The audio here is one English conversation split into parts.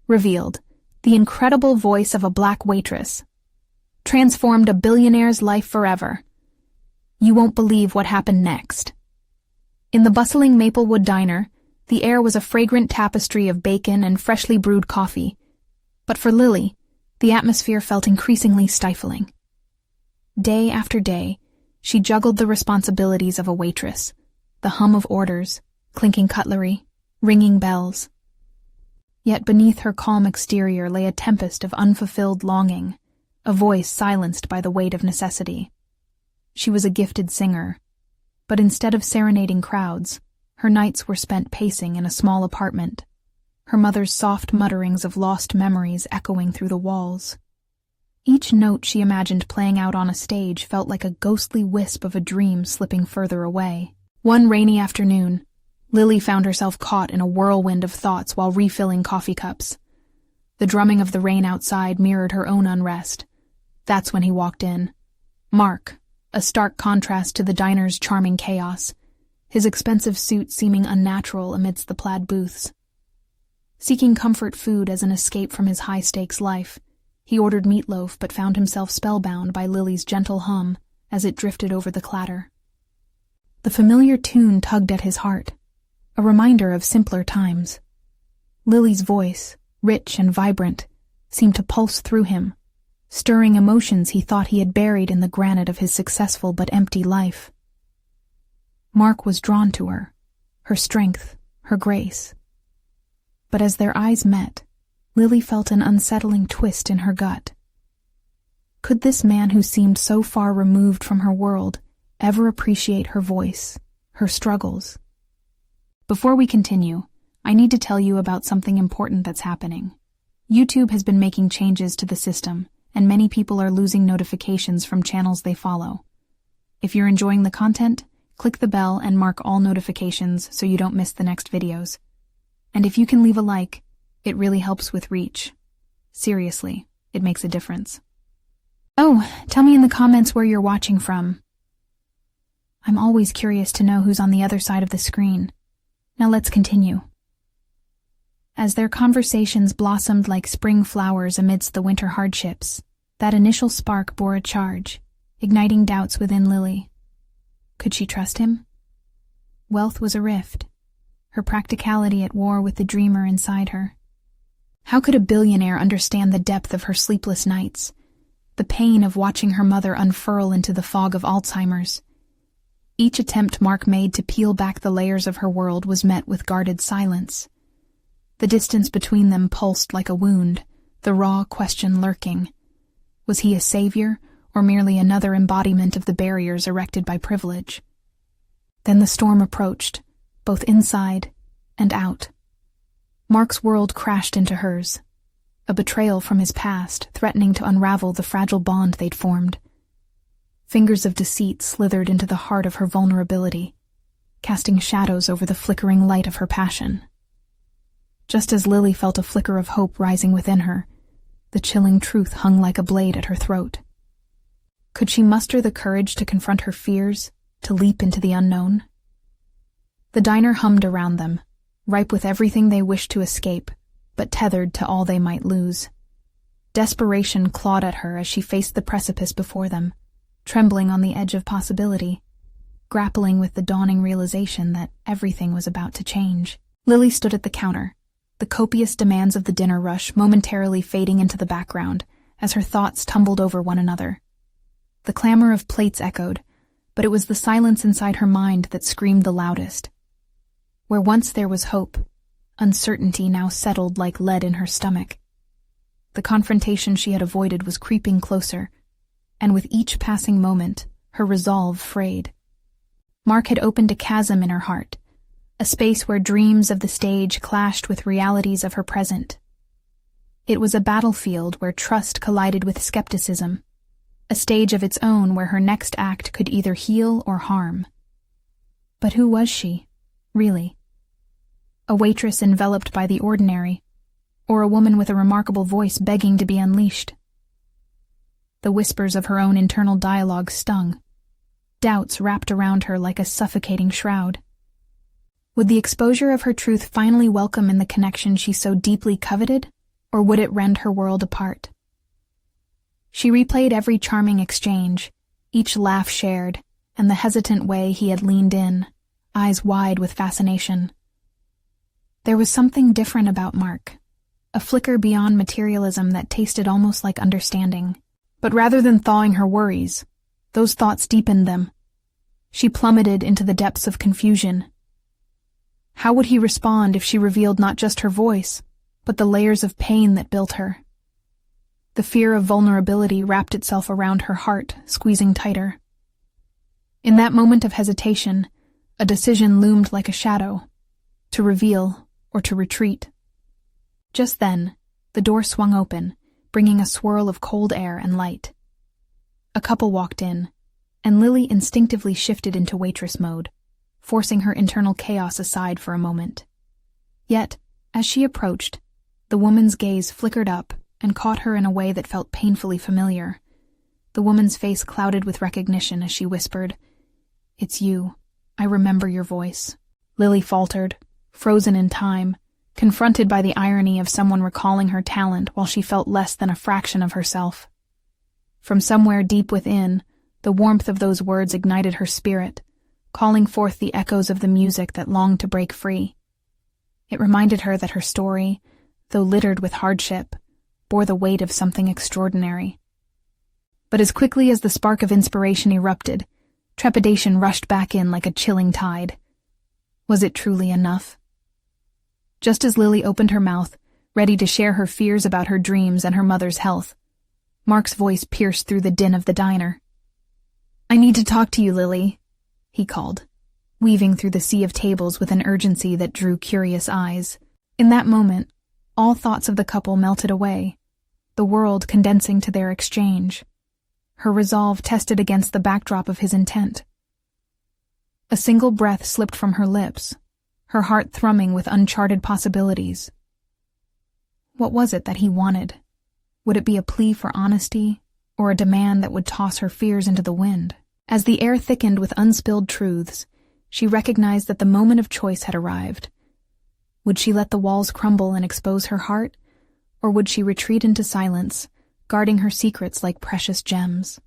revealed the incredible voice of a black waitress. Transformed a billionaire's life forever. You won't believe what happened next. In the bustling Maplewood diner, the air was a fragrant tapestry of bacon and freshly brewed coffee. But for Lilly, the atmosphere felt increasingly stifling. Day after day, she juggled the responsibilities of a waitress, the hum of orders, clinking cutlery, ringing bells. Yet beneath her calm exterior lay a tempest of unfulfilled longing, a voice silenced by the weight of necessity. She was a gifted singer, but instead of serenading crowds, her nights were spent pacing in a small apartment, her mother's soft mutterings of lost memories echoing through the walls. Each note she imagined playing out on a stage felt like a ghostly wisp of a dream slipping further away. One rainy afternoon, Lilly found herself caught in a whirlwind of thoughts while refilling coffee cups. The drumming of the rain outside mirrored her own unrest. That's when he walked in. Mark, a stark contrast to the diner's charming chaos, his expensive suit seeming unnatural amidst the plaid booths. Seeking comfort food as an escape from his high-stakes life, he ordered meatloaf but found himself spellbound by Lily's gentle hum as it drifted over the clatter. The familiar tune tugged at his heart, a reminder of simpler times. Lily's voice, rich and vibrant, seemed to pulse through him, stirring emotions he thought he had buried in the granite of his successful but empty life. Mark was drawn to her strength, her grace. But as their eyes met, Lilly felt an unsettling twist in her gut. Could this man who seemed so far removed from her world ever appreciate her voice, her struggles? Before we continue, I need to tell you about something important that's happening. YouTube has been making changes to the system, and many people are losing notifications from channels they follow. If you're enjoying the content, click the bell and mark all notifications so you don't miss the next videos. And if you can leave a like, it really helps with reach. Seriously, it makes a difference. Oh, tell me in the comments where you're watching from. I'm always curious to know who's on the other side of the screen. Now let's continue. As their conversations blossomed like spring flowers amidst the winter hardships, that initial spark bore a charge, igniting doubts within Lilly. Could she trust him? Wealth was a rift, her practicality at war with the dreamer inside her. How could a billionaire understand the depth of her sleepless nights, the pain of watching her mother unfurl into the fog of Alzheimer's? Each attempt Mark made to peel back the layers of her world was met with guarded silence. The distance between them pulsed like a wound, the raw question lurking. Was he a savior, or merely another embodiment of the barriers erected by privilege? Then the storm approached, both inside and out. Mark's world crashed into hers, a betrayal from his past threatening to unravel the fragile bond they'd formed. Fingers of deceit slithered into the heart of her vulnerability, casting shadows over the flickering light of her passion. Just as Lilly felt a flicker of hope rising within her, the chilling truth hung like a blade at her throat. Could she muster the courage to confront her fears, to leap into the unknown? The diner hummed around them, ripe with everything they wished to escape, but tethered to all they might lose. Desperation clawed at her as she faced the precipice before them, trembling on the edge of possibility, grappling with the dawning realization that everything was about to change. Lilly stood at the counter, the copious demands of the dinner rush momentarily fading into the background as her thoughts tumbled over one another. The clamor of plates echoed, but it was the silence inside her mind that screamed the loudest. Where once there was hope, uncertainty now settled like lead in her stomach. The confrontation she had avoided was creeping closer, and with each passing moment, her resolve frayed. Mark had opened a chasm in her heart, a space where dreams of the stage clashed with realities of her present. It was a battlefield where trust collided with skepticism, a stage of its own where her next act could either heal or harm. But who was she, really? A waitress enveloped by the ordinary, or a woman with a remarkable voice begging to be unleashed? The whispers of her own internal dialogue stung. Doubts wrapped around her like a suffocating shroud. Would the exposure of her truth finally welcome in the connection she so deeply coveted, or would it rend her world apart? She replayed every charming exchange, each laugh shared, and the hesitant way he had leaned in, eyes wide with fascination. There was something different about Mark, a flicker beyond materialism that tasted almost like understanding. But rather than thawing her worries, those thoughts deepened them. She plummeted into the depths of confusion. How would he respond if she revealed not just her voice, but the layers of pain that built her? The fear of vulnerability wrapped itself around her heart, squeezing tighter. In that moment of hesitation, a decision loomed like a shadow, to reveal or to retreat. Just then, the door swung open, bringing a swirl of cold air and light. A couple walked in, and Lilly instinctively shifted into waitress mode, forcing her internal chaos aside for a moment. Yet, as she approached, the woman's gaze flickered up and caught her in a way that felt painfully familiar. The woman's face clouded with recognition as she whispered, "It's you. I remember your voice." Lilly faltered, frozen in time, confronted by the irony of someone recalling her talent while she felt less than a fraction of herself. From somewhere deep within, the warmth of those words ignited her spirit, calling forth the echoes of the music that longed to break free. It reminded her that her story, though littered with hardship, bore the weight of something extraordinary. But as quickly as the spark of inspiration erupted, trepidation rushed back in like a chilling tide. Was it truly enough? Just as Lilly opened her mouth, ready to share her fears about her dreams and her mother's health, Mark's voice pierced through the din of the diner. "I need to talk to you, Lilly," he called, weaving through the sea of tables with an urgency that drew curious eyes. In that moment, all thoughts of the couple melted away, the world condensing to their exchange, her resolve tested against the backdrop of his intent. A single breath slipped from her lips, her heart thrumming with uncharted possibilities. What was it that he wanted? Would it be a plea for honesty, or a demand that would toss her fears into the wind? As the air thickened with unspilled truths, she recognized that the moment of choice had arrived. Would she let the walls crumble and expose her heart, or would she retreat into silence, guarding her secrets like precious gems?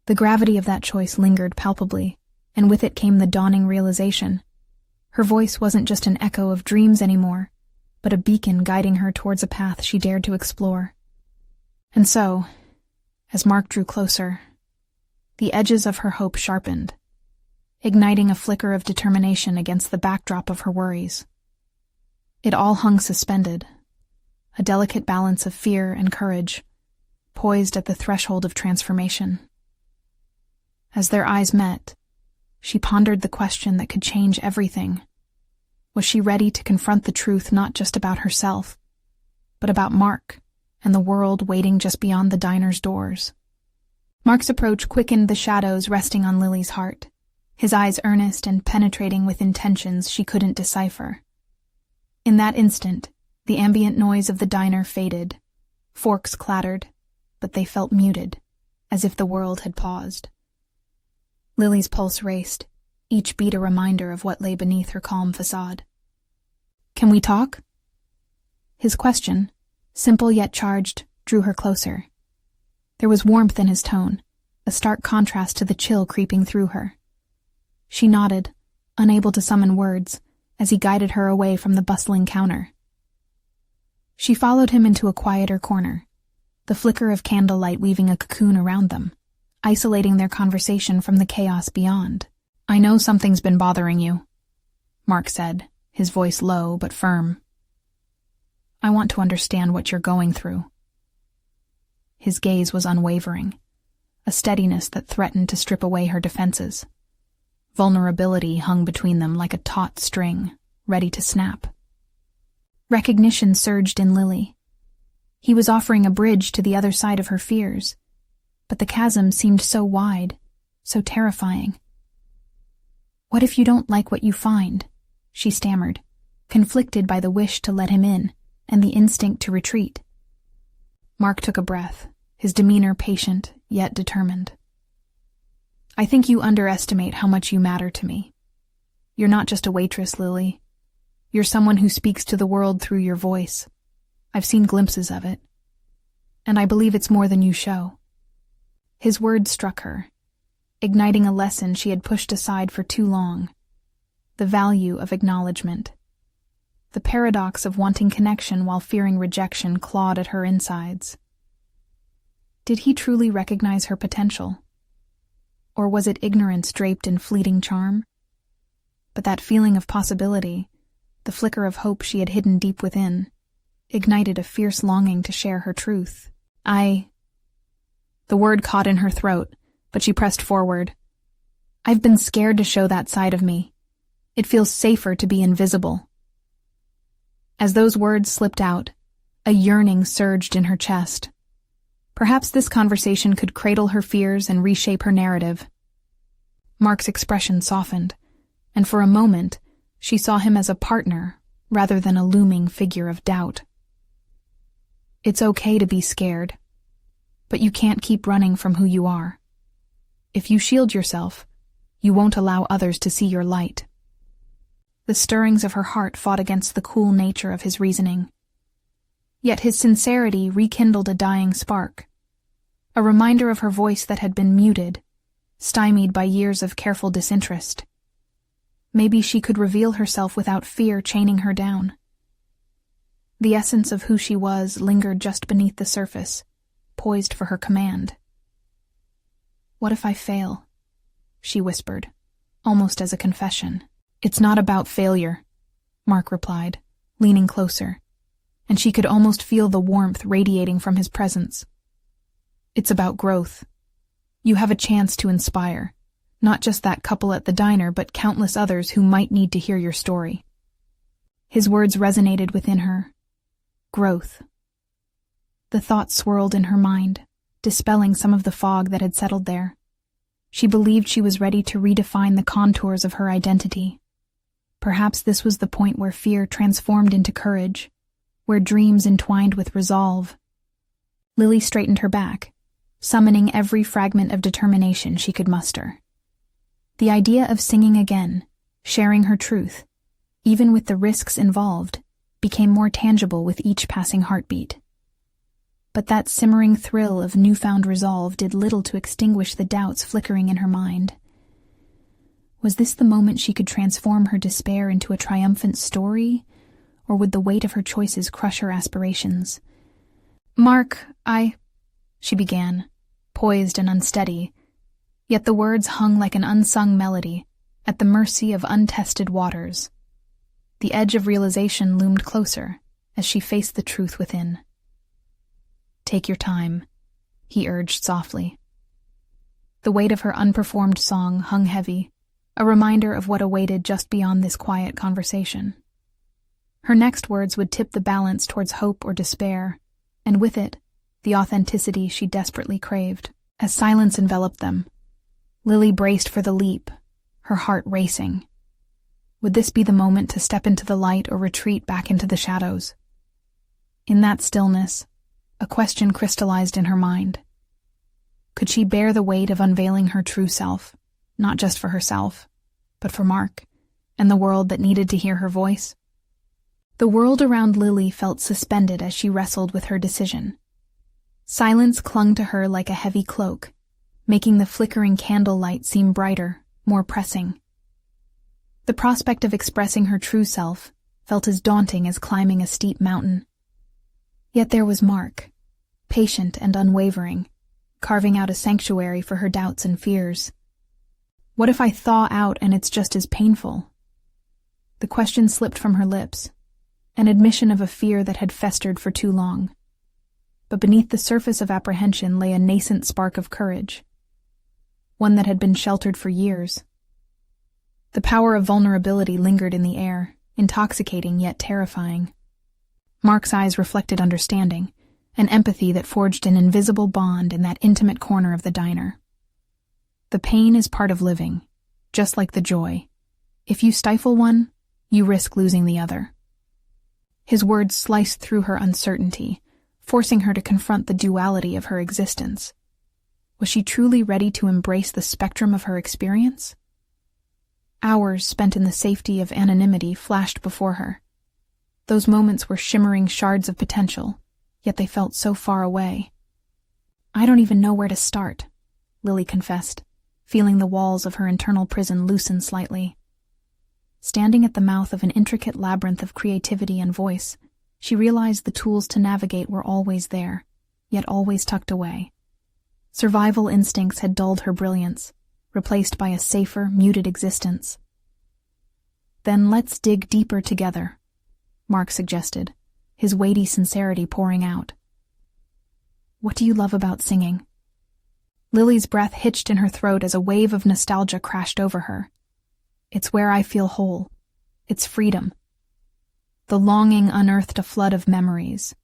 The gravity of that choice lingered palpably, and with it came the dawning realization. Her voice wasn't just an echo of dreams anymore, but a beacon guiding her towards a path she dared to explore. And so, as Mark drew closer, the edges of her hope sharpened, igniting a flicker of determination against the backdrop of her worries. It all hung suspended, a delicate balance of fear and courage, poised at the threshold of transformation. As their eyes met, she pondered the question that could change everything. Was she ready to confront the truth not just about herself, but about Mark and the world waiting just beyond the diner's doors? Mark's approach quickened the shadows resting on Lilly's heart, his eyes earnest and penetrating with intentions she couldn't decipher. In that instant, the ambient noise of the diner faded. Forks clattered, but they felt muted, as if the world had paused. Lilly's pulse raced, each beat a reminder of what lay beneath her calm facade. "Can we talk?" His question, simple yet charged, drew her closer. There was warmth in his tone, a stark contrast to the chill creeping through her. She nodded, unable to summon words, as he guided her away from the bustling counter. She followed him into a quieter corner, the flicker of candlelight weaving a cocoon around them, isolating their conversation from the chaos beyond. "I know something's been bothering you," Mark said, his voice low but firm. "I want to understand what you're going through." His gaze was unwavering, a steadiness that threatened to strip away her defenses. Vulnerability hung between them like a taut string, ready to snap. Recognition surged in Lilly. He was offering a bridge to the other side of her fears, but the chasm seemed so wide, so terrifying. "What if you don't like what you find?" she stammered, conflicted by the wish to let him in and the instinct to retreat. Mark took a breath, his demeanor patient yet determined. "I think you underestimate how much you matter to me. You're not just a waitress, Lilly. You're someone who speaks to the world through your voice. I've seen glimpses of it. And I believe it's more than you show." His words struck her, igniting a lesson she had pushed aside for too long: the value of acknowledgement. The paradox of wanting connection while fearing rejection clawed at her insides. Did he truly recognize her potential? Or was it ignorance draped in fleeting charm? But that feeling of possibility, the flicker of hope she had hidden deep within, ignited a fierce longing to share her truth. The word caught in her throat, but she pressed forward. "I've been scared to show that side of me. It feels safer to be invisible." As those words slipped out, a yearning surged in her chest. Perhaps this conversation could cradle her fears and reshape her narrative. Mark's expression softened, and for a moment, she saw him as a partner rather than a looming figure of doubt. "It's okay to be scared, but you can't keep running from who you are. If you shield yourself, you won't allow others to see your light." The stirrings of her heart fought against the cool nature of his reasoning. Yet his sincerity rekindled a dying spark, a reminder of her voice that had been muted, stymied by years of careful disinterest. Maybe she could reveal herself without fear chaining her down. The essence of who she was lingered just beneath the surface, poised for her command. "What if I fail?" she whispered, almost as a confession. "It's not about failure," Mark replied, leaning closer, and she could almost feel the warmth radiating from his presence. "It's about growth. You have a chance to inspire, not just that couple at the diner, but countless others who might need to hear your story." His words resonated within her. Growth. The thought swirled in her mind, dispelling some of the fog that had settled there. She believed she was ready to redefine the contours of her identity. Perhaps this was the point where fear transformed into courage, where dreams entwined with resolve. Lilly straightened her back, summoning every fragment of determination she could muster. The idea of singing again, sharing her truth, even with the risks involved, became more tangible with each passing heartbeat. But that simmering thrill of newfound resolve did little to extinguish the doubts flickering in her mind. Was this the moment she could transform her despair into a triumphant story, or would the weight of her choices crush her aspirations? "Mark, she began, poised and unsteady, yet the words hung like an unsung melody, at the mercy of untested waters. The edge of realization loomed closer as she faced the truth within. "Take your time," he urged softly. The weight of her unperformed song hung heavy, a reminder of what awaited just beyond this quiet conversation. Her next words would tip the balance towards hope or despair, and with it, the authenticity she desperately craved. As silence enveloped them, Lilly braced for the leap, her heart racing. Would this be the moment to step into the light or retreat back into the shadows? In that stillness, a question crystallized in her mind. Could she bear the weight of unveiling her true self, not just for herself, but for Mark, and the world that needed to hear her voice? The world around Lilly felt suspended as she wrestled with her decision. Silence clung to her like a heavy cloak, making the flickering candlelight seem brighter, more pressing. The prospect of expressing her true self felt as daunting as climbing a steep mountain. Yet there was Mark, patient and unwavering, carving out a sanctuary for her doubts and fears. What if I thaw out and it's just as painful? The question slipped from her lips, an admission of a fear that had festered for too long. But beneath the surface of apprehension lay a nascent spark of courage, one that had been sheltered for years. The power of vulnerability lingered in the air, intoxicating yet terrifying. Mark's eyes reflected understanding, an empathy that forged an invisible bond in that intimate corner of the diner. The pain is part of living, just like the joy. If you stifle one, you risk losing the other. His words sliced through her uncertainty, forcing her to confront the duality of her existence. Was she truly ready to embrace the spectrum of her experience? Hours spent in the safety of anonymity flashed before her. Those moments were shimmering shards of potential, yet they felt so far away. "I don't even know where to start," Lilly confessed, feeling the walls of her internal prison loosen slightly. Standing at the mouth of an intricate labyrinth of creativity and voice, she realized the tools to navigate were always there, yet always tucked away. Survival instincts had dulled her brilliance, replaced by a safer, muted existence. "Then let's dig deeper together," Mark suggested, his weighty sincerity pouring out. "What do you love about singing?" Lily's breath hitched in her throat as a wave of nostalgia crashed over her. "It's where I feel whole. It's freedom." The longing unearthed a flood of memories.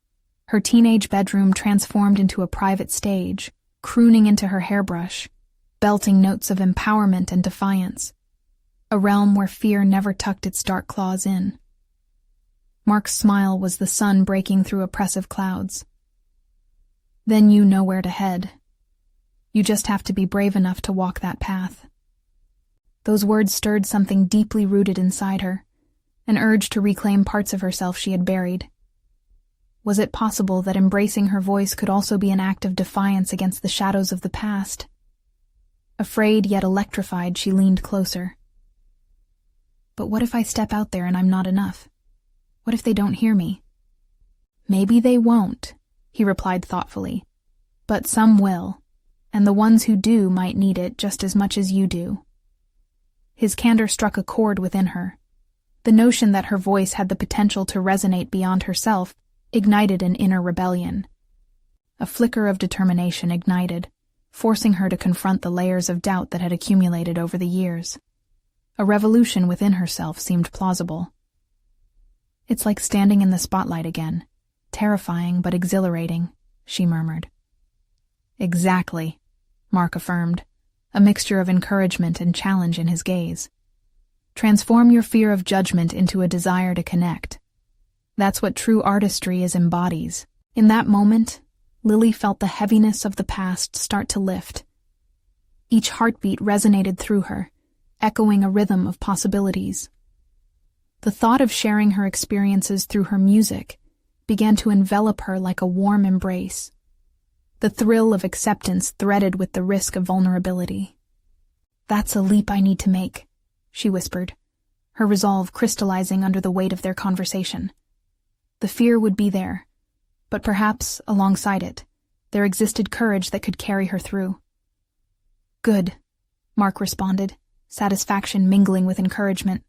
Her teenage bedroom transformed into a private stage, crooning into her hairbrush, belting notes of empowerment and defiance, a realm where fear never tucked its dark claws in. Mark's smile was the sun breaking through oppressive clouds. "Then you know where to head. You just have to be brave enough to walk that path." Those words stirred something deeply rooted inside her, an urge to reclaim parts of herself she had buried. Was it possible that embracing her voice could also be an act of defiance against the shadows of the past? Afraid yet electrified, she leaned closer. "But what if I step out there and I'm not enough? What if they don't hear me?" "Maybe they won't," he replied thoughtfully. "But some will, and the ones who do might need it just as much as you do." His candor struck a chord within her. The notion that her voice had the potential to resonate beyond herself ignited an inner rebellion. A flicker of determination ignited, forcing her to confront the layers of doubt that had accumulated over the years. A revolution within herself seemed plausible. "It's like standing in the spotlight again, terrifying but exhilarating," she murmured. "Exactly," Mark affirmed, a mixture of encouragement and challenge in his gaze. "Transform your fear of judgment into a desire to connect. That's what true artistry embodies." In that moment, Lilly felt the heaviness of the past start to lift. Each heartbeat resonated through her, echoing a rhythm of possibilities. The thought of sharing her experiences through her music began to envelop her like a warm embrace. The thrill of acceptance threaded with the risk of vulnerability. "That's a leap I need to make," she whispered, her resolve crystallizing under the weight of their conversation. The fear would be there, but perhaps, alongside it, there existed courage that could carry her through. "Good," Mark responded, satisfaction mingling with encouragement.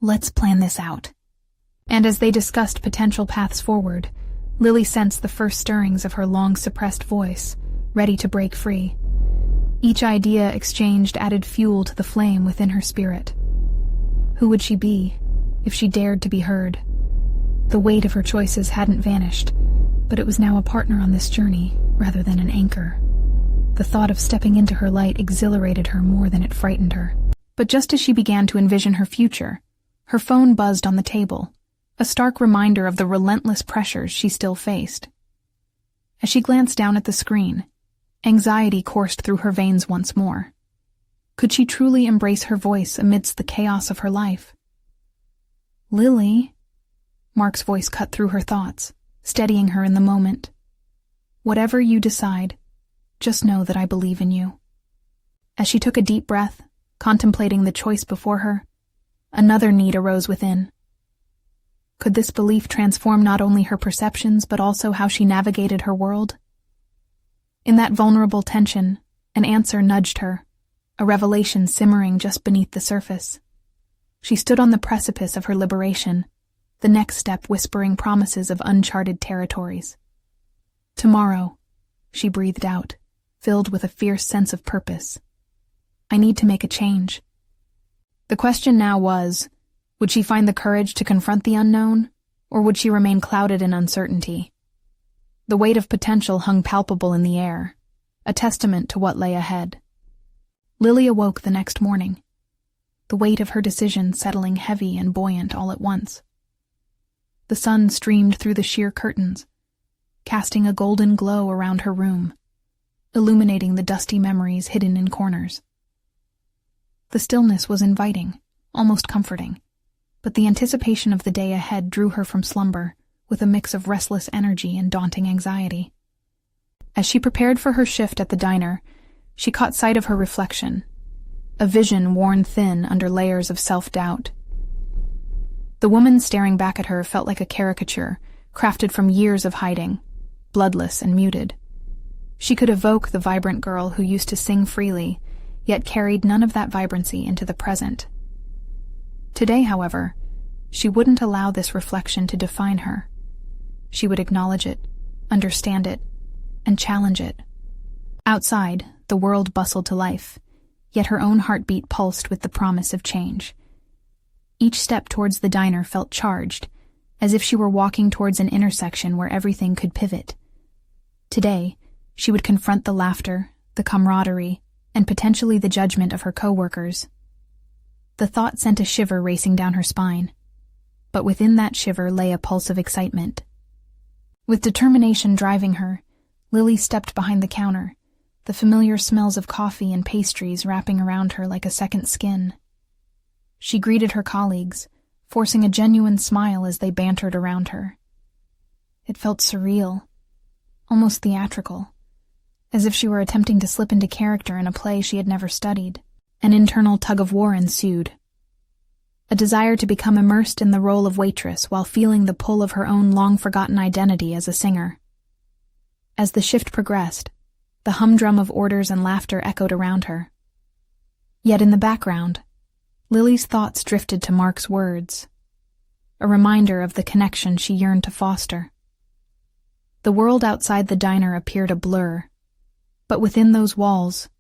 "Let's plan this out." And as they discussed potential paths forward, Lilly sensed the first stirrings of her long-suppressed voice, ready to break free. Each idea exchanged added fuel to the flame within her spirit. Who would she be if she dared to be heard? The weight of her choices hadn't vanished, but it was now a partner on this journey rather than an anchor. The thought of stepping into her light exhilarated her more than it frightened her. But just as she began to envision her future, her phone buzzed on the table, a stark reminder of the relentless pressures she still faced. As she glanced down at the screen, anxiety coursed through her veins once more. Could she truly embrace her voice amidst the chaos of her life? "Lilly," Mark's voice cut through her thoughts, steadying her in the moment. "Whatever you decide, just know that I believe in you." As she took a deep breath, contemplating the choice before her, another need arose within. Could this belief transform not only her perceptions but also how she navigated her world? In that vulnerable tension, an answer nudged her, a revelation simmering just beneath the surface. She stood on the precipice of her liberation, the next step whispering promises of uncharted territories. "Tomorrow," she breathed out, filled with a fierce sense of purpose. "I need to make a change." The question now was, would she find the courage to confront the unknown, or would she remain clouded in uncertainty? The weight of potential hung palpable in the air, a testament to what lay ahead. Lilly awoke the next morning, the weight of her decision settling heavy and buoyant all at once. The sun streamed through the sheer curtains, casting a golden glow around her room, illuminating the dusty memories hidden in corners. The stillness was inviting, almost comforting. but the anticipation of the day ahead drew her from slumber with a mix of restless energy and daunting anxiety. As she prepared for her shift at the diner, she caught sight of her reflection, a vision worn thin under layers of self-doubt. The woman staring back at her felt like a caricature, crafted from years of hiding, bloodless and muted. She could evoke the vibrant girl who used to sing freely, yet carried none of that vibrancy into the present. Today, however, she wouldn't allow this reflection to define her. She would acknowledge it, understand it, and challenge it. Outside, the world bustled to life, yet her own heartbeat pulsed with the promise of change. Each step towards the diner felt charged, as if she were walking towards an intersection where everything could pivot. Today, she would confront the laughter, the camaraderie, and potentially the judgment of her co-workers. The thought sent a shiver racing down her spine, but within that shiver lay a pulse of excitement. With determination driving her, Lilly stepped behind the counter, the familiar smells of coffee and pastries wrapping around her like a second skin. She greeted her colleagues, forcing a genuine smile as they bantered around her. It felt surreal, almost theatrical, as if she were attempting to slip into character in a play she had never studied. An internal tug-of-war ensued. A desire to become immersed in the role of waitress while feeling the pull of her own long-forgotten identity as a singer. As the shift progressed, the humdrum of orders and laughter echoed around her. Yet in the background, Lily's thoughts drifted to Mark's words, a reminder of the connection she yearned to foster. The world outside the diner appeared a blur, but within those walls,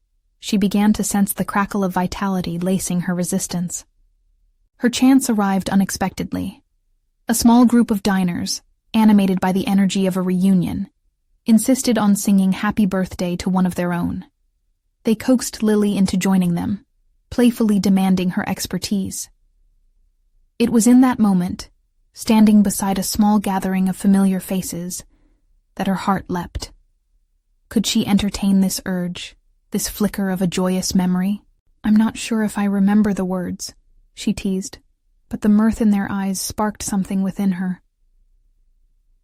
she began to sense the crackle of vitality lacing her resistance. Her chance arrived unexpectedly. A small group of diners, animated by the energy of a reunion, insisted on singing Happy Birthday to one of their own. They coaxed Lilly into joining them, playfully demanding her expertise. It was in that moment, standing beside a small gathering of familiar faces, that her heart leapt. Could she entertain this urge, this flicker of a joyous memory? "I'm not sure if I remember the words," she teased, but the mirth in their eyes sparked something within her.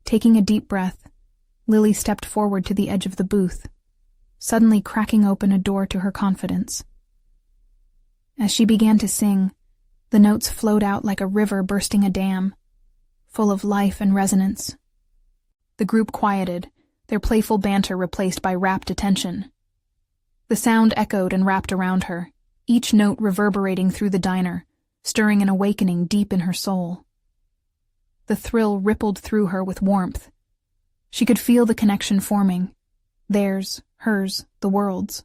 Taking a deep breath, Lilly stepped forward to the edge of the booth, suddenly cracking open a door to her confidence. As she began to sing, the notes flowed out like a river bursting a dam, full of life and resonance. The group quieted, their playful banter replaced by rapt attention. The sound echoed and wrapped around her, each note reverberating through the diner, stirring an awakening deep in her soul. The thrill rippled through her with warmth. She could feel the connection forming, theirs, hers, the world's.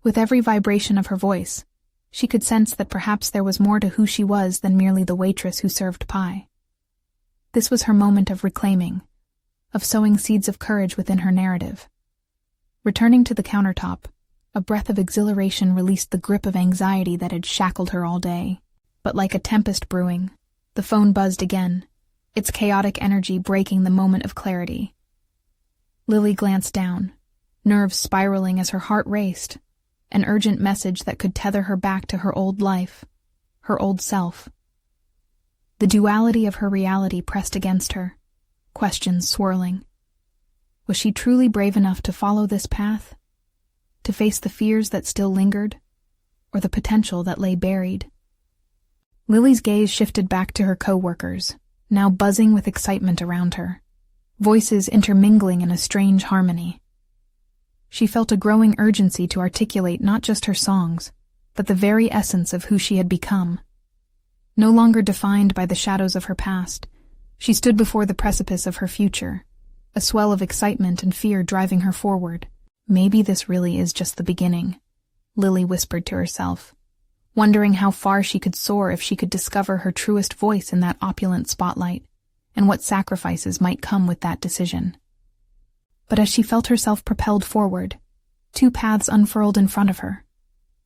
With every vibration of her voice, she could sense that perhaps there was more to who she was than merely the waitress who served pie. This was her moment of reclaiming, of sowing seeds of courage within her narrative. Returning to the countertop, a breath of exhilaration released the grip of anxiety that had shackled her all day. But like a tempest brewing, the phone buzzed again, its chaotic energy breaking the moment of clarity. Lilly glanced down, nerves spiraling as her heart raced, an urgent message that could tether her back to her old life, her old self. The duality of her reality pressed against her, questions swirling. Was she truly brave enough to follow this path? To face the fears that still lingered, or the potential that lay buried? Lily's gaze shifted back to her co-workers, now buzzing with excitement around her, voices intermingling in a strange harmony. She felt a growing urgency to articulate not just her songs, but the very essence of who she had become. No longer defined by the shadows of her past, she stood before the precipice of her future, a swell of excitement and fear driving her forward. Maybe this really is just the beginning, Lilly whispered to herself, wondering how far she could soar if she could discover her truest voice in that opulent spotlight, and what sacrifices might come with that decision. But as she felt herself propelled forward, two paths unfurled in front of her,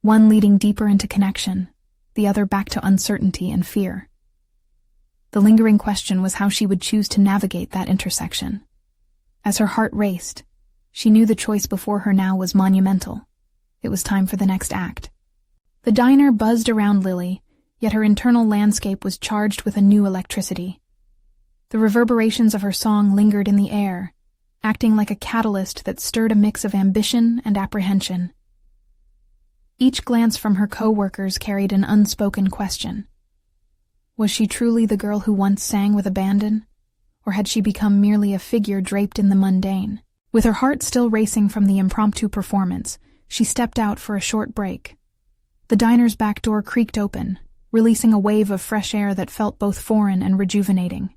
one leading deeper into connection, the other back to uncertainty and fear. The lingering question was how she would choose to navigate that intersection. As her heart raced, she knew the choice before her now was monumental. It was time for the next act. The diner buzzed around Lilly, yet her internal landscape was charged with a new electricity. The reverberations of her song lingered in the air, acting like a catalyst that stirred a mix of ambition and apprehension. Each glance from her co-workers carried an unspoken question. Was she truly the girl who once sang with abandon, or had she become merely a figure draped in the mundane? With her heart still racing from the impromptu performance, she stepped out for a short break. The diner's back door creaked open, releasing a wave of fresh air that felt both foreign and rejuvenating.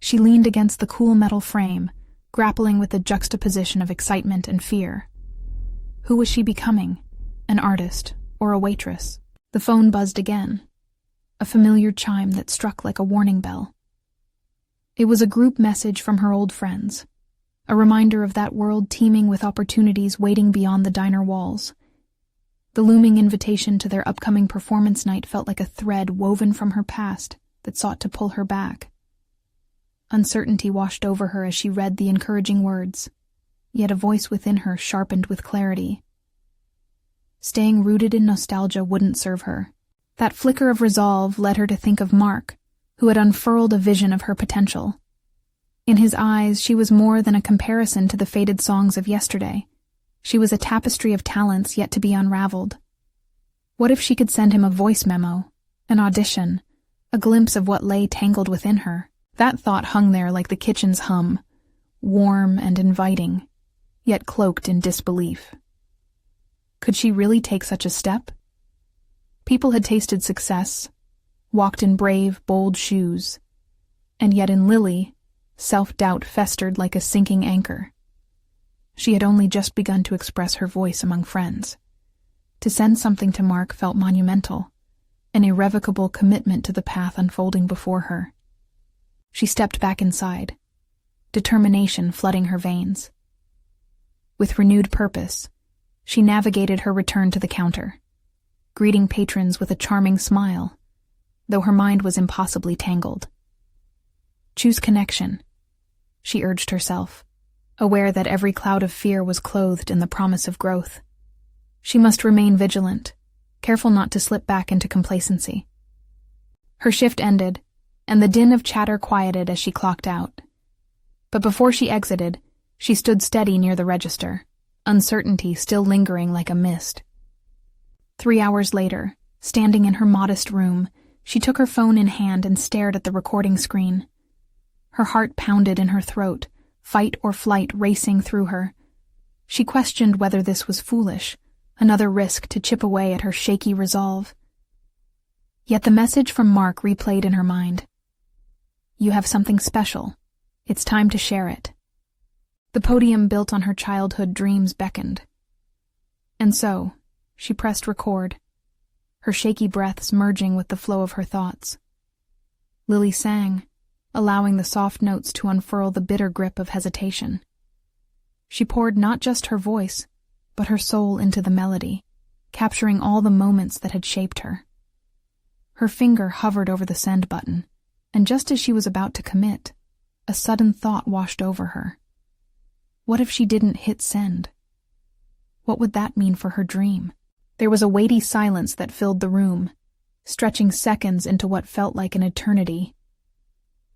She leaned against the cool metal frame, grappling with the juxtaposition of excitement and fear. Who was she becoming? An artist or a waitress? The phone buzzed again, a familiar chime that struck like a warning bell. It was a group message from her old friends, a reminder of that world teeming with opportunities waiting beyond the diner walls. The looming invitation to their upcoming performance night felt like a thread woven from her past that sought to pull her back. Uncertainty washed over her as she read the encouraging words, yet a voice within her sharpened with clarity. Staying rooted in nostalgia wouldn't serve her. That flicker of resolve led her to think of Mark, who had unfurled a vision of her potential. In his eyes, she was more than a comparison to the faded songs of yesterday. She was a tapestry of talents yet to be unraveled. What if she could send him a voice memo, an audition, a glimpse of what lay tangled within her? That thought hung there like the kitchen's hum, warm and inviting, yet cloaked in disbelief. Could she really take such a step? People had tasted success, walked in brave, bold shoes, and yet in Lilly, self-doubt festered like a sinking anchor. She had only just begun to express her voice among friends. To send something to Mark felt monumental, an irrevocable commitment to the path unfolding before her. She stepped back inside, determination flooding her veins. With renewed purpose, she navigated her return to the counter, greeting patrons with a charming smile, though her mind was impossibly tangled. Choose connection, she urged herself, aware that every cloud of fear was clothed in the promise of growth. She must remain vigilant, careful not to slip back into complacency. Her shift ended, and the din of chatter quieted as she clocked out. But before she exited, she stood steady near the register, uncertainty still lingering like a mist. 3 hours later, standing in her modest room, she took her phone in hand and stared at the recording screen. Her heart pounded in her throat, fight or flight racing through her. She questioned whether this was foolish, another risk to chip away at her shaky resolve. Yet the message from Mark replayed in her mind. You have something special. It's time to share it. The podium built on her childhood dreams beckoned. And so, she pressed record, her shaky breaths merging with the flow of her thoughts. Lilly sang, allowing the soft notes to unfurl the bitter grip of hesitation. She poured not just her voice, but her soul into the melody, capturing all the moments that had shaped her. Her finger hovered over the send button, and just as she was about to commit, a sudden thought washed over her. What if she didn't hit send? What would that mean for her dream? There was a weighty silence that filled the room, stretching seconds into what felt like an eternity.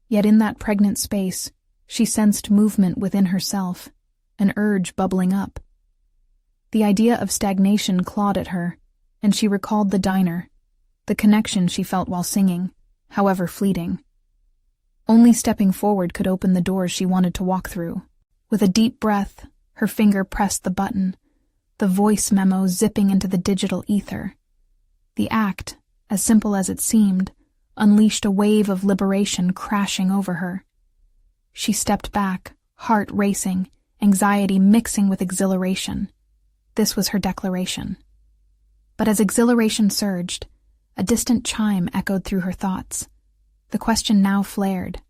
Yet in that pregnant space, she sensed movement within herself, an urge bubbling up. The idea of stagnation clawed at her, and she recalled the diner, the connection she felt while singing, however fleeting. Only stepping forward could open the doors she wanted to walk through. With a deep breath, her finger pressed the button, the voice memo zipping into the digital ether. The act, as simple as it seemed, unleashed a wave of liberation crashing over her. She stepped back, heart racing, anxiety mixing with exhilaration. This was her declaration. But as exhilaration surged, a distant chime echoed through her thoughts. The question now flared.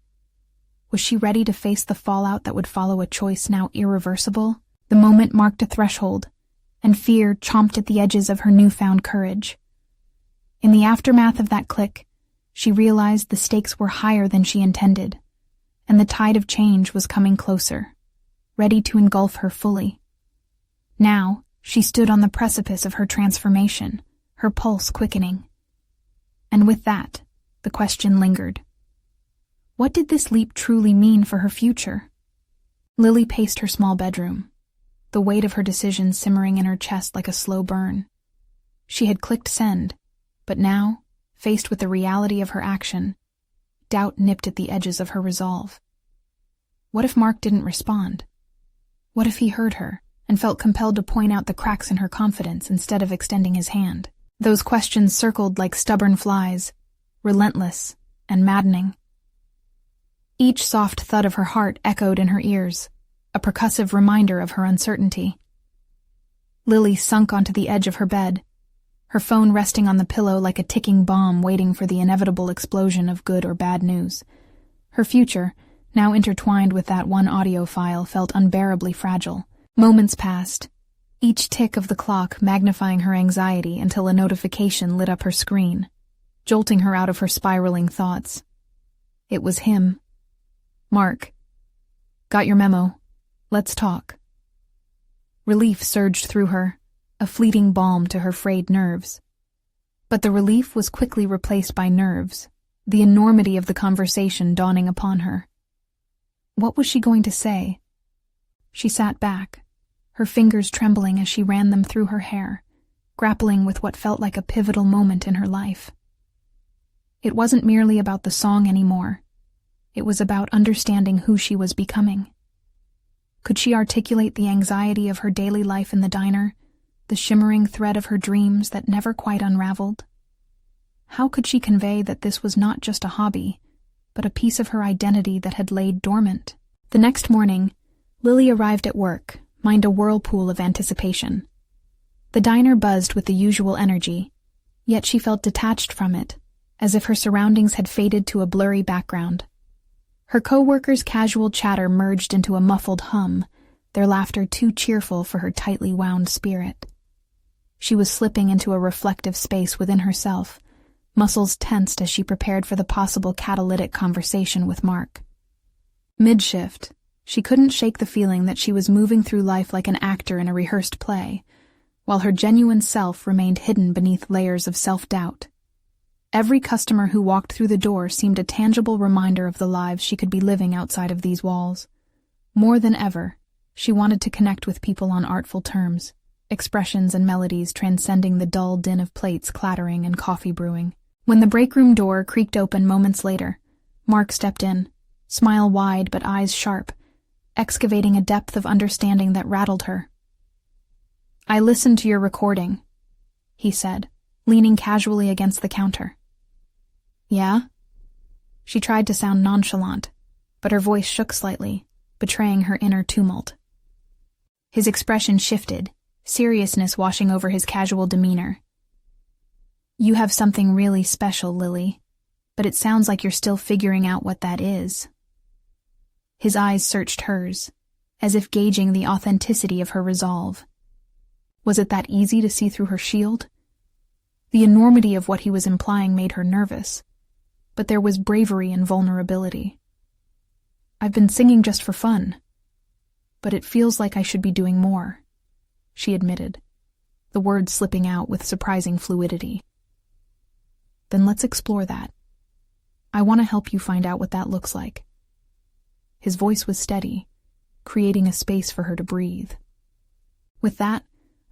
Was she ready to face the fallout that would follow a choice now irreversible? The moment marked a threshold, and fear chomped at the edges of her newfound courage. In the aftermath of that click, she realized the stakes were higher than she intended, and the tide of change was coming closer, ready to engulf her fully. Now, she stood on the precipice of her transformation, her pulse quickening. And with that, the question lingered. What did this leap truly mean for her future? Lilly paced her small bedroom, the weight of her decision simmering in her chest like a slow burn. She had clicked send, but now, faced with the reality of her action, doubt nipped at the edges of her resolve. What if Mark didn't respond? What if he heard her and felt compelled to point out the cracks in her confidence instead of extending his hand? Those questions circled like stubborn flies, relentless and maddening. Each soft thud of her heart echoed in her ears, a percussive reminder of her uncertainty. Lilly sunk onto the edge of her bed, her phone resting on the pillow like a ticking bomb waiting for the inevitable explosion of good or bad news. Her future, now intertwined with that one audio file, felt unbearably fragile. Moments passed, each tick of the clock magnifying her anxiety until a notification lit up her screen, jolting her out of her spiraling thoughts. It was him. Mark. Got your memo. Let's talk. Relief surged through her, a fleeting balm to her frayed nerves. But the relief was quickly replaced by nerves, the enormity of the conversation dawning upon her. What was she going to say? She sat back, her fingers trembling as she ran them through her hair, grappling with what felt like a pivotal moment in her life. It wasn't merely about the song anymore. It was about understanding who she was becoming. Could she articulate the anxiety of her daily life in the diner, the shimmering thread of her dreams that never quite unraveled? How could she convey that this was not just a hobby, but a piece of her identity that had laid dormant? The next morning, Lilly arrived at work, mind a whirlpool of anticipation. The diner buzzed with the usual energy, yet she felt detached from it, as if her surroundings had faded to a blurry background. Her co-workers' casual chatter merged into a muffled hum, their laughter too cheerful for her tightly wound spirit. She was slipping into a reflective space within herself, muscles tensed as she prepared for the possible catalytic conversation with Mark. Mid-shift, she couldn't shake the feeling that she was moving through life like an actor in a rehearsed play, while her genuine self remained hidden beneath layers of self-doubt. Every customer who walked through the door seemed a tangible reminder of the lives she could be living outside of these walls. More than ever, she wanted to connect with people on artful terms, expressions and melodies transcending the dull din of plates clattering and coffee brewing. When the break room door creaked open moments later, Mark stepped in, smile wide but eyes sharp, excavating a depth of understanding that rattled her. "I listened to your recording," he said, leaning casually against the counter. "Yeah?" She tried to sound nonchalant, but her voice shook slightly, betraying her inner tumult. His expression shifted, seriousness washing over his casual demeanor. "You have something really special, Lilly, but it sounds like you're still figuring out what that is." His eyes searched hers, as if gauging the authenticity of her resolve. Was it that easy to see through her shield? The enormity of what he was implying made her nervous, but there was bravery in vulnerability. "I've been singing just for fun, but it feels like I should be doing more," she admitted, the words slipping out with surprising fluidity. "Then let's explore that. I want to help you find out what that looks like." His voice was steady, creating a space for her to breathe. With that,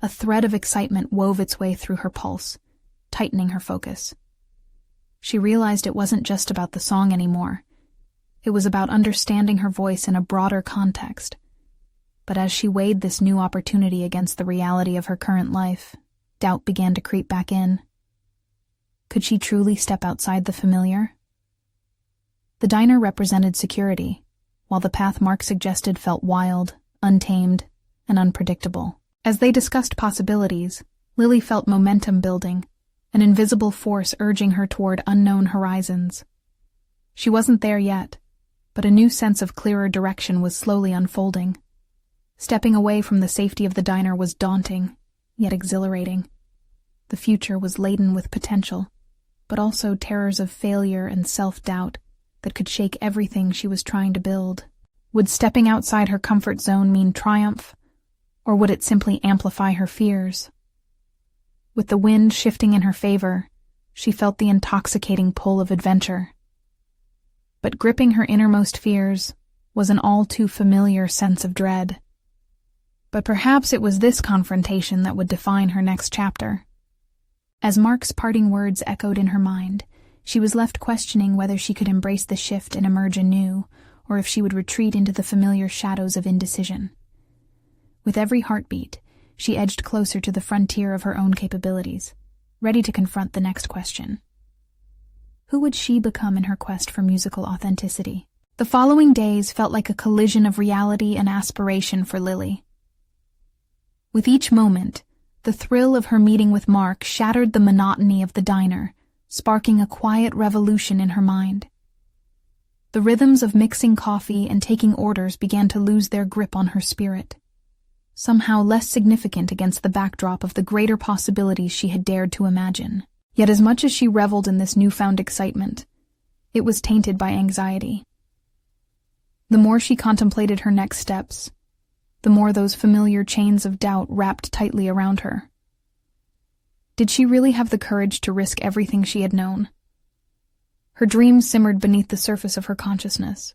a thread of excitement wove its way through her pulse, tightening her focus. She realized it wasn't just about the song anymore. It was about understanding her voice in a broader context. But as she weighed this new opportunity against the reality of her current life, doubt began to creep back in. Could she truly step outside the familiar? The diner represented security, while the path Mark suggested felt wild, untamed, and unpredictable. As they discussed possibilities, Lilly felt momentum building, an invisible force urging her toward unknown horizons. She wasn't there yet, but a new sense of clearer direction was slowly unfolding. Stepping away from the safety of the diner was daunting, yet exhilarating. The future was laden with potential, but also terrors of failure and self-doubt that could shake everything she was trying to build. Would stepping outside her comfort zone mean triumph, or would it simply amplify her fears? With the wind shifting in her favor, she felt the intoxicating pull of adventure. But gripping her innermost fears was an all-too-familiar sense of dread. But perhaps it was this confrontation that would define her next chapter. As Mark's parting words echoed in her mind, she was left questioning whether she could embrace the shift and emerge anew, or if she would retreat into the familiar shadows of indecision. With every heartbeat, she edged closer to the frontier of her own capabilities, ready to confront the next question. Who would she become in her quest for musical authenticity? The following days felt like a collision of reality and aspiration for Lilly. With each moment, the thrill of her meeting with Mark shattered the monotony of the diner, sparking a quiet revolution in her mind. The rhythms of mixing coffee and taking orders began to lose their grip on her spirit, somehow less significant against the backdrop of the greater possibilities she had dared to imagine. Yet as much as she reveled in this newfound excitement, it was tainted by anxiety. The more she contemplated her next steps, the more those familiar chains of doubt wrapped tightly around her. Did she really have the courage to risk everything she had known? Her dreams simmered beneath the surface of her consciousness,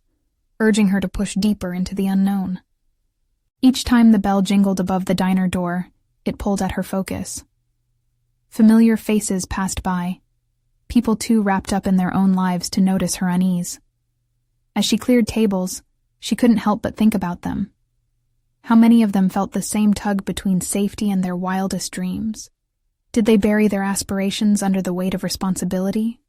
urging her to push deeper into the unknown. Each time the bell jingled above the diner door, it pulled at her focus. Familiar faces passed by, people too wrapped up in their own lives to notice her unease. As she cleared tables, she couldn't help but think about them. How many of them felt the same tug between safety and their wildest dreams? Did they bury their aspirations under the weight of responsibility,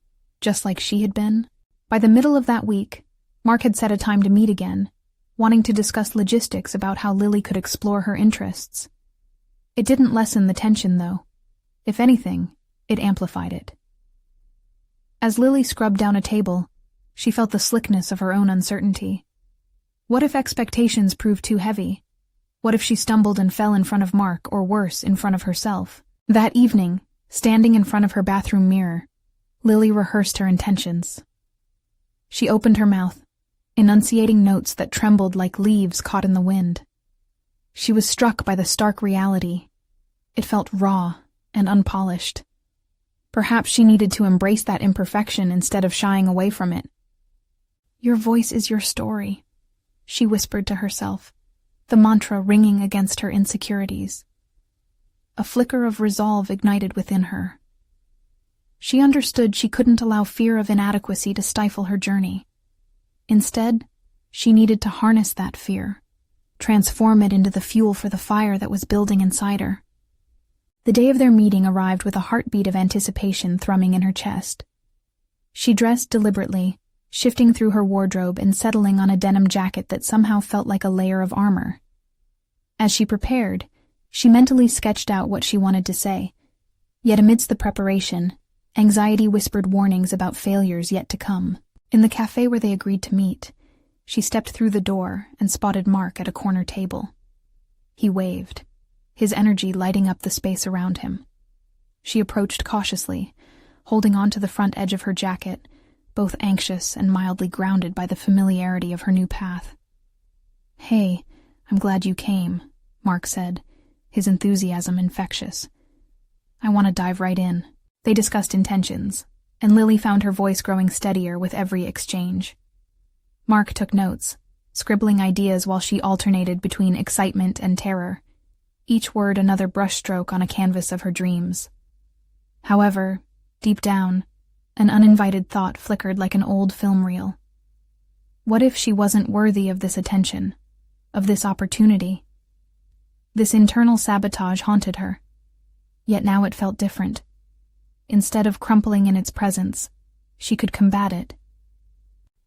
just like she had been? By the middle of that week, Mark had set a time to meet again, wanting to discuss logistics about how Lilly could explore her interests. It didn't lessen the tension, though. If anything, it amplified it. As Lilly scrubbed down a table, she felt the slickness of her own uncertainty. What if expectations proved too heavy? What if she stumbled and fell in front of Mark, or worse, in front of herself? That evening, standing in front of her bathroom mirror, Lilly rehearsed her intentions. She opened her mouth, enunciating notes that trembled like leaves caught in the wind. She was struck by the stark reality. It felt raw and unpolished. Perhaps she needed to embrace that imperfection instead of shying away from it. "Your voice is your story," she whispered to herself, the mantra ringing against her insecurities. A flicker of resolve ignited within her. She understood she couldn't allow fear of inadequacy to stifle her journey. Instead, she needed to harness that fear, transform it into the fuel for the fire that was building inside her. The day of their meeting arrived with a heartbeat of anticipation thrumming in her chest. She dressed deliberately, shifting through her wardrobe and settling on a denim jacket that somehow felt like a layer of armor. As she prepared, she mentally sketched out what she wanted to say, yet amidst the preparation, anxiety whispered warnings about failures yet to come. In the cafe where they agreed to meet, she stepped through the door and spotted Mark at a corner table. He waved, his energy lighting up the space around him. She approached cautiously, holding on to the front edge of her jacket, both anxious and mildly grounded by the familiarity of her new path. "Hey, I'm glad you came," Mark said, his enthusiasm infectious. "I want to dive right in." They discussed intentions, and Lilly found her voice growing steadier with every exchange. Mark took notes, scribbling ideas while she alternated between excitement and terror, each word another brushstroke on a canvas of her dreams. However, deep down, an uninvited thought flickered like an old film reel. What if she wasn't worthy of this attention, of this opportunity? This internal sabotage haunted her, yet now it felt different. Instead of crumpling in its presence, she could combat it.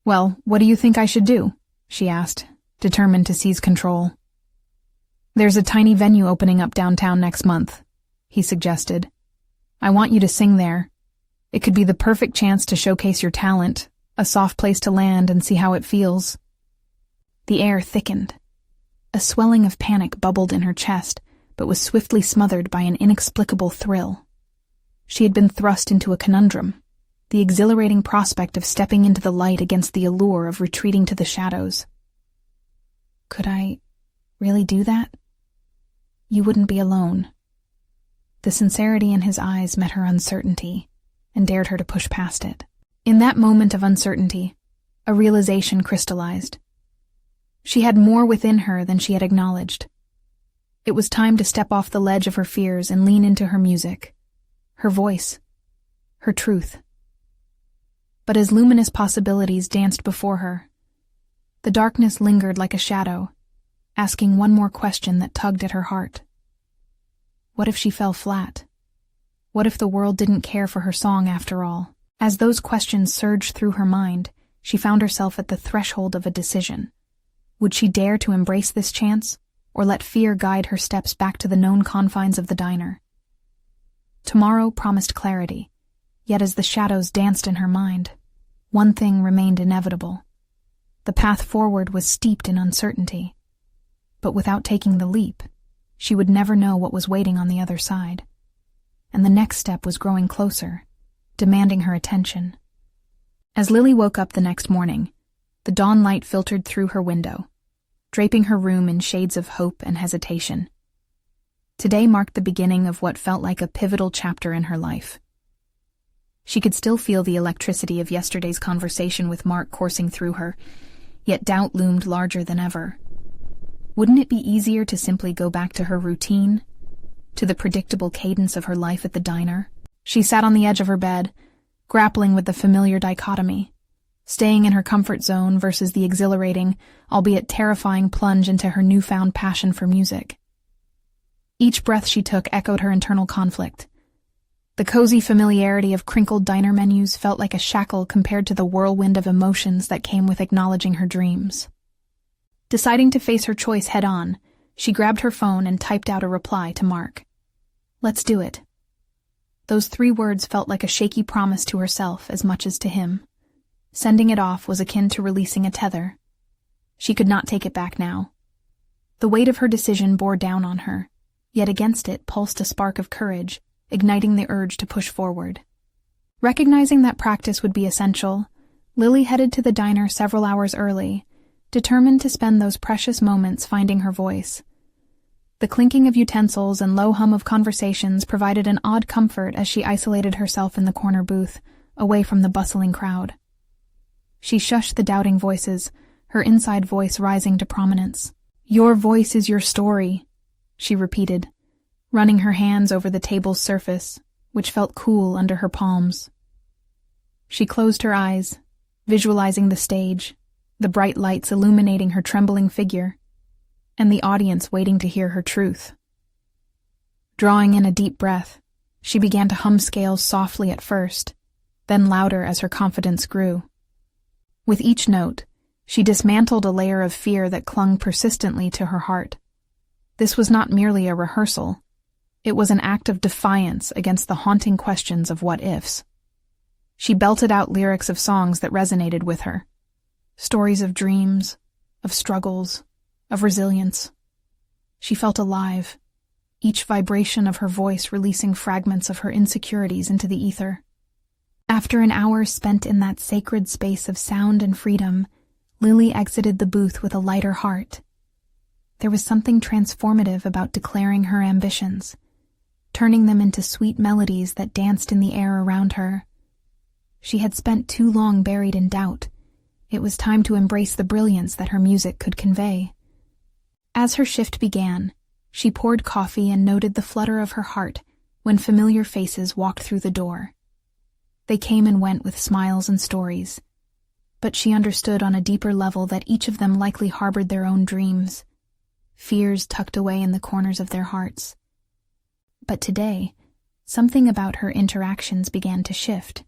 "Well, what do you think I should do?" she asked, determined to seize control. "There's a tiny venue opening up downtown next month," he suggested. "I want you to sing there. It could be the perfect chance to showcase your talent, a soft place to land and see how it feels." The air thickened. A swelling of panic bubbled in her chest, but was swiftly smothered by an inexplicable thrill. She had been thrust into a conundrum, the exhilarating prospect of stepping into the light against the allure of retreating to the shadows. "Could I really do that?" "You wouldn't be alone." The sincerity in his eyes met her uncertainty, and dared her to push past it. In that moment of uncertainty, a realization crystallized. She had more within her than she had acknowledged. It was time to step off the ledge of her fears and lean into her music, her voice, her truth. But as luminous possibilities danced before her, the darkness lingered like a shadow, asking one more question that tugged at her heart. What if she fell flat? What if the world didn't care for her song after all? As those questions surged through her mind, she found herself at the threshold of a decision. Would she dare to embrace this chance, or let fear guide her steps back to the known confines of the diner? Tomorrow promised clarity, yet as the shadows danced in her mind, one thing remained inevitable. The path forward was steeped in uncertainty, but without taking the leap, she would never know what was waiting on the other side. And the next step was growing closer, demanding her attention. As Lilly woke up the next morning, the dawn light filtered through her window, draping her room in shades of hope and hesitation. Today marked the beginning of what felt like a pivotal chapter in her life. She could still feel the electricity of yesterday's conversation with Mark coursing through her, yet doubt loomed larger than ever. Wouldn't it be easier to simply go back to her routine, to the predictable cadence of her life at the diner? She sat on the edge of her bed, grappling with the familiar dichotomy, staying in her comfort zone versus the exhilarating, albeit terrifying plunge into her newfound passion for music. Each breath she took echoed her internal conflict. The cozy familiarity of crinkled diner menus felt like a shackle compared to the whirlwind of emotions that came with acknowledging her dreams. Deciding to face her choice head-on, she grabbed her phone and typed out a reply to Mark. "Let's do it." Those 3 words felt like a shaky promise to herself as much as to him. Sending it off was akin to releasing a tether. She could not take it back now. The weight of her decision bore down on her, yet against it pulsed a spark of courage, igniting the urge to push forward. Recognizing that practice would be essential, Lilly headed to the diner several hours early, determined to spend those precious moments finding her voice. The clinking of utensils and low hum of conversations provided an odd comfort as she isolated herself in the corner booth, away from the bustling crowd. She shushed the doubting voices, her inside voice rising to prominence. "Your voice is your story," she repeated, running her hands over the table's surface, which felt cool under her palms. She closed her eyes, visualizing the stage, the bright lights illuminating her trembling figure, and the audience waiting to hear her truth. Drawing in a deep breath, she began to hum scales softly at first, then louder as her confidence grew. With each note, she dismantled a layer of fear that clung persistently to her heart. This was not merely a rehearsal. It was an act of defiance against the haunting questions of what-ifs. She belted out lyrics of songs that resonated with her. Stories of dreams, of struggles, of resilience. She felt alive, each vibration of her voice releasing fragments of her insecurities into the ether. After an hour spent in that sacred space of sound and freedom, Lilly exited the booth with a lighter heart. There was something transformative about declaring her ambitions, turning them into sweet melodies that danced in the air around her. She had spent too long buried in doubt. It was time to embrace the brilliance that her music could convey. As her shift began, she poured coffee and noted the flutter of her heart when familiar faces walked through the door. They came and went with smiles and stories, but she understood on a deeper level that each of them likely harbored their own dreams, fears tucked away in the corners of their hearts. But today, something about her interactions began to shift.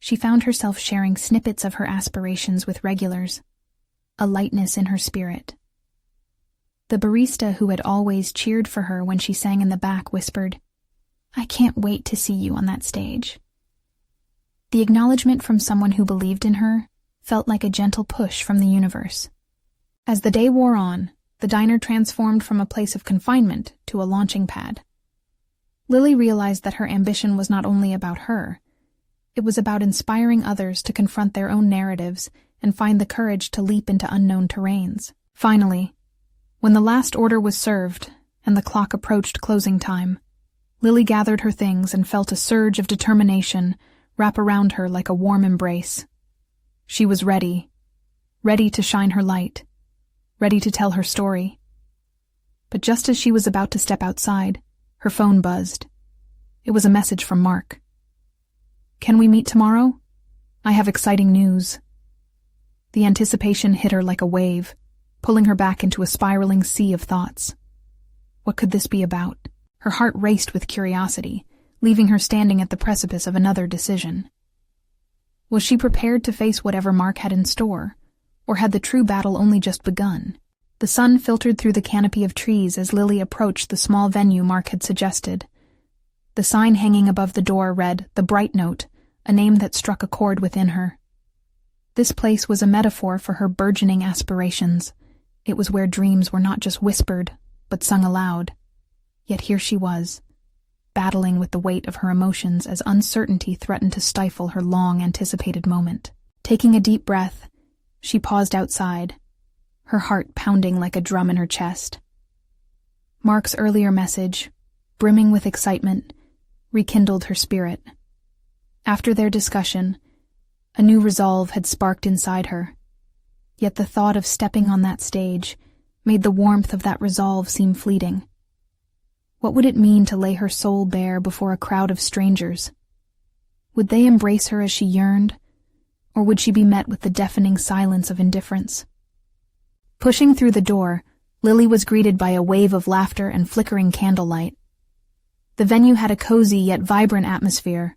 She found herself sharing snippets of her aspirations with regulars, a lightness in her spirit. The barista who had always cheered for her when she sang in the back whispered, "I can't wait to see you on that stage." The acknowledgement from someone who believed in her felt like a gentle push from the universe. As the day wore on, the diner transformed from a place of confinement to a launching pad. Lilly realized that her ambition was not only about her. It was about inspiring others to confront their own narratives and find the courage to leap into unknown terrains. Finally, when the last order was served and the clock approached closing time, Lilly gathered her things and felt a surge of determination wrap around her like a warm embrace. She was ready to shine her light, ready to tell her story. But just as she was about to step outside, her phone buzzed. It was a message from Mark. "Can we meet tomorrow? I have exciting news." The anticipation hit her like a wave, pulling her back into a spiraling sea of thoughts. What could this be about? Her heart raced with curiosity, leaving her standing at the precipice of another decision. Was she prepared to face whatever Mark had in store, or had the true battle only just begun? The sun filtered through the canopy of trees as Lilly approached the small venue Mark had suggested. The sign hanging above the door read, "The Bright Note," a name that struck a chord within her. This place was a metaphor for her burgeoning aspirations. It was where dreams were not just whispered, but sung aloud. Yet here she was, battling with the weight of her emotions as uncertainty threatened to stifle her long-anticipated moment. Taking a deep breath, she paused outside, her heart pounding like a drum in her chest. Mark's earlier message, brimming with excitement, rekindled her spirit. After their discussion, a new resolve had sparked inside her. Yet the thought of stepping on that stage made the warmth of that resolve seem fleeting. What would it mean to lay her soul bare before a crowd of strangers? Would they embrace her as she yearned, or would she be met with the deafening silence of indifference? Pushing through the door, Lilly was greeted by a wave of laughter and flickering candlelight. The venue had a cozy yet vibrant atmosphere,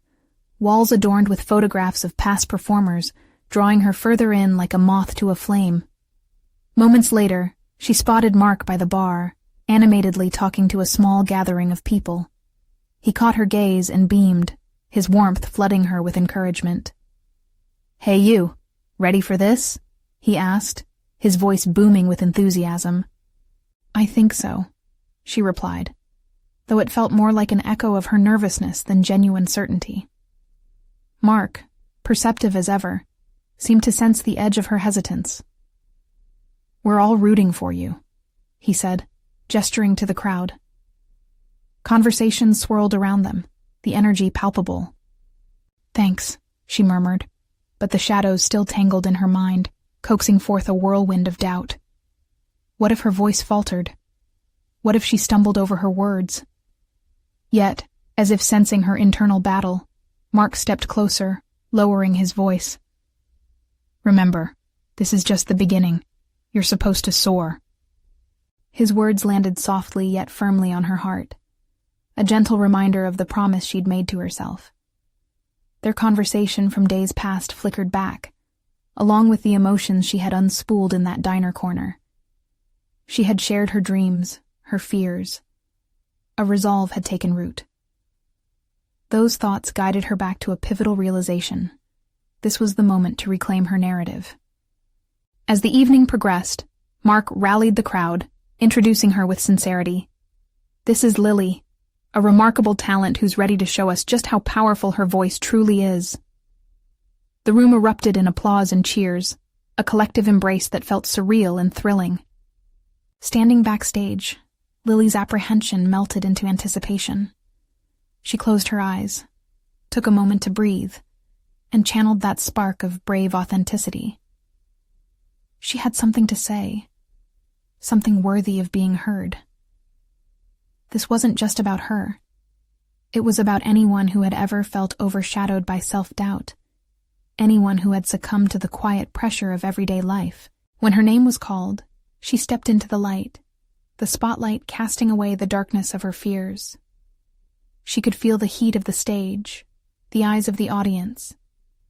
walls adorned with photographs of past performers, drawing her further in like a moth to a flame. Moments later, she spotted Mark by the bar, animatedly talking to a small gathering of people. He caught her gaze and beamed, his warmth flooding her with encouragement. "Hey you, ready for this?" he asked, his voice booming with enthusiasm. "I think so," she replied, though it felt more like an echo of her nervousness than genuine certainty. Mark, perceptive as ever, seemed to sense the edge of her hesitance. "We're all rooting for you," he said, gesturing to the crowd. Conversations swirled around them, the energy palpable. "Thanks," she murmured, but the shadows still tangled in her mind, coaxing forth a whirlwind of doubt. What if her voice faltered? What if she stumbled over her words? Yet, as if sensing her internal battle, Mark stepped closer, lowering his voice. "Remember, this is just the beginning. You're supposed to soar." His words landed softly yet firmly on her heart, a gentle reminder of the promise she'd made to herself. Their conversation from days past flickered back, along with the emotions she had unspooled in that diner corner. She had shared her dreams, her fears. A resolve had taken root. Those thoughts guided her back to a pivotal realization. This was the moment to reclaim her narrative. As the evening progressed, Mark rallied the crowd, introducing her with sincerity. "This is Lilly, a remarkable talent who's ready to show us just how powerful her voice truly is." The room erupted in applause and cheers, a collective embrace that felt surreal and thrilling. Standing backstage, Lilly's apprehension melted into anticipation. She closed her eyes, took a moment to breathe, and channeled that spark of brave authenticity. She had something to say, something worthy of being heard. This wasn't just about her. It was about anyone who had ever felt overshadowed by self-doubt, anyone who had succumbed to the quiet pressure of everyday life. When her name was called, she stepped into the light, the spotlight casting away the darkness of her fears. She could feel the heat of the stage, the eyes of the audience,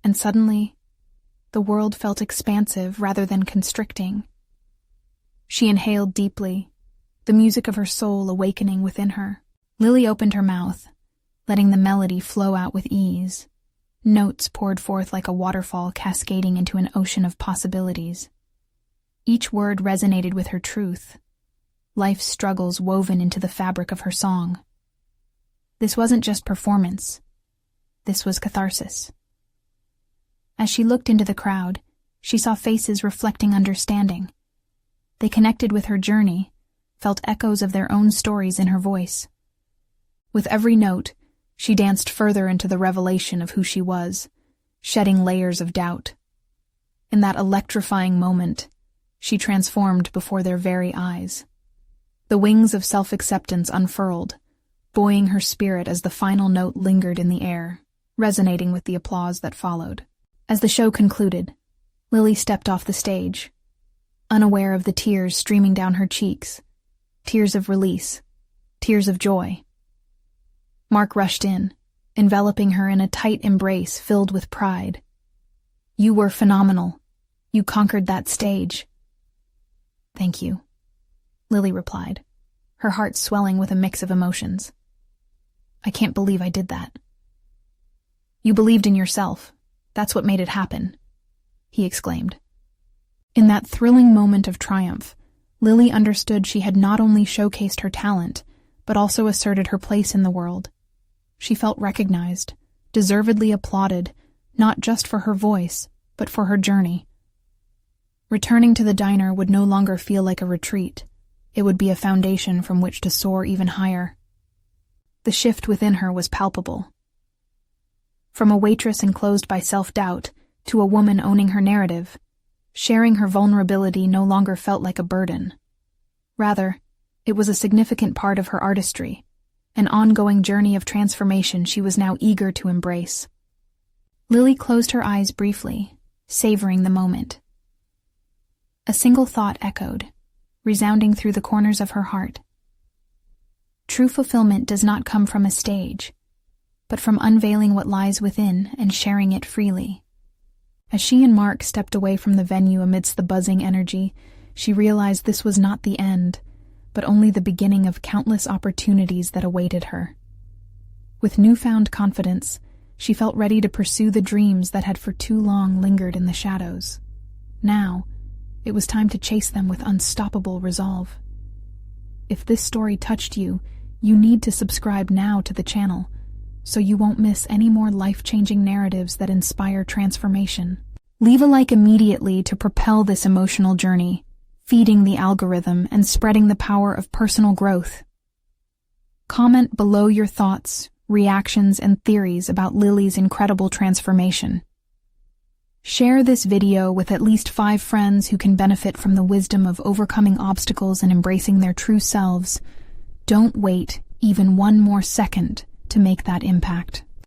and suddenly, the world felt expansive rather than constricting. She inhaled deeply, the music of her soul awakening within her. Lilly opened her mouth, letting the melody flow out with ease. Notes poured forth like a waterfall cascading into an ocean of possibilities. Each word resonated with her truth, life's struggles woven into the fabric of her song. This wasn't just performance. This was catharsis. As she looked into the crowd, she saw faces reflecting understanding. They connected with her journey, felt echoes of their own stories in her voice. With every note, she danced further into the revelation of who she was, shedding layers of doubt. In that electrifying moment, she transformed before their very eyes. The wings of self-acceptance unfurled, buoying her spirit as the final note lingered in the air, resonating with the applause that followed. As the show concluded, Lilly stepped off the stage, unaware of the tears streaming down her cheeks, tears of release, tears of joy. Mark rushed in, enveloping her in a tight embrace filled with pride. "You were phenomenal. You conquered that stage." "Thank you," Lilly replied, her heart swelling with a mix of emotions. "I can't believe I did that." "You believed in yourself. That's what made it happen," he exclaimed. In that thrilling moment of triumph, Lilly understood she had not only showcased her talent, but also asserted her place in the world. She felt recognized, deservedly applauded, not just for her voice, but for her journey. Returning to the diner would no longer feel like a retreat. It would be a foundation from which to soar even higher. The shift within her was palpable. From a waitress enclosed by self-doubt to a woman owning her narrative, sharing her vulnerability no longer felt like a burden. Rather, it was a significant part of her artistry, an ongoing journey of transformation she was now eager to embrace. Lilly closed her eyes briefly, savoring the moment. A single thought echoed, resounding through the corners of her heart. True fulfillment does not come from a stage, but from unveiling what lies within and sharing it freely. As she and Mark stepped away from the venue amidst the buzzing energy, she realized this was not the end, but only the beginning of countless opportunities that awaited her. With newfound confidence, she felt ready to pursue the dreams that had for too long lingered in the shadows. Now, it was time to chase them with unstoppable resolve. If this story touched you, you need to subscribe now to the channel, so you won't miss any more life-changing narratives that inspire transformation. Leave a like immediately to propel this emotional journey, feeding the algorithm and spreading the power of personal growth. Comment below your thoughts, reactions, and theories about Lilly's incredible transformation. Share this video with at least 5 friends who can benefit from the wisdom of overcoming obstacles and embracing their true selves. Don't wait even one more second to make that impact.